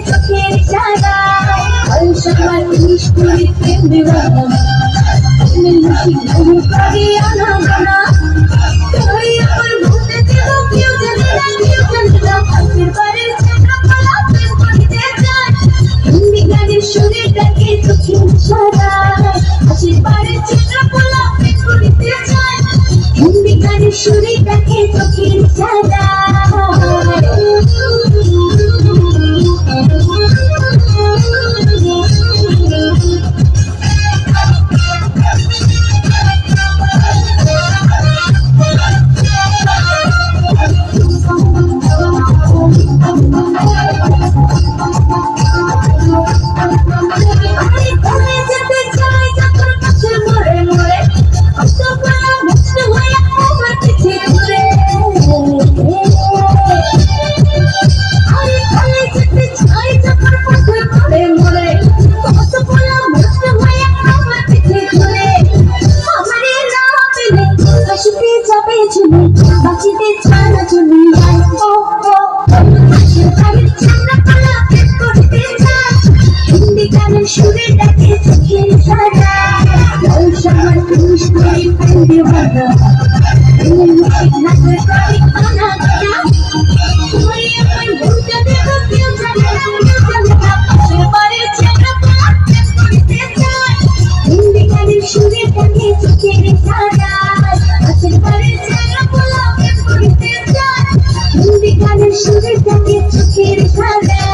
চোখের ইশারায় আলসামার নিষ্ঠুরি প্রেম দিওয়ানা মিলছি ঘুম পারি আনাগোনা তুই আমার মনে দেব কেউ জানে না হাতের বাড়ির ছেঁড়া পালা প্রেম করতে চায় হিন্দি গানের সুরে ডাকে চোখের ইশারায় হাতের বাড়ির ছেঁড়া পালা প্রেম করতে চায় হিন্দি গানের সুরে ডাকে চোখের ইশারায় বাঁচিতে চায় না চলি করতে চায় হিন্দি গানের সুরে ডাকে চোখের ইশারায় আলসামার নিষ্ঠুরি প্রেম দিওয়ানা মিলছি নাচের বাড়ি আনাগোনা তুই আমার মনটা দেব কেউ জানে না পাশের বাড়ির ছেঁড়া পালা প্রেম করতে চায় হিন্দি গানের সুরে ডাকে চোখের ইশারায় পাশের বাড়ির ছেঁড়া পালা প্রেম করতে চায় হিন্দি গানের সুরে ডাকে চোখের ইশারায়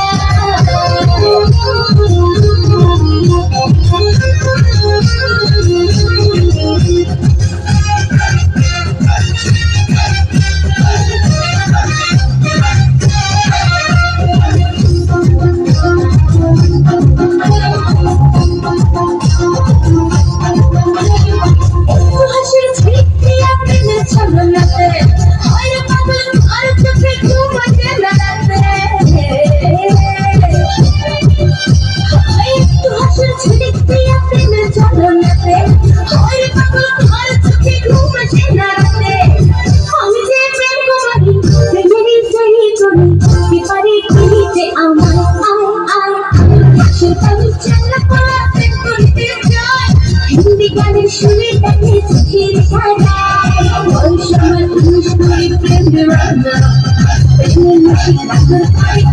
হিন্দি গানের সুরে ডাকে চোখের ইশারায় আলসামার নিষ্ঠুরি প্রেম দিওয়ানা মিলছি নাচের বাড়ি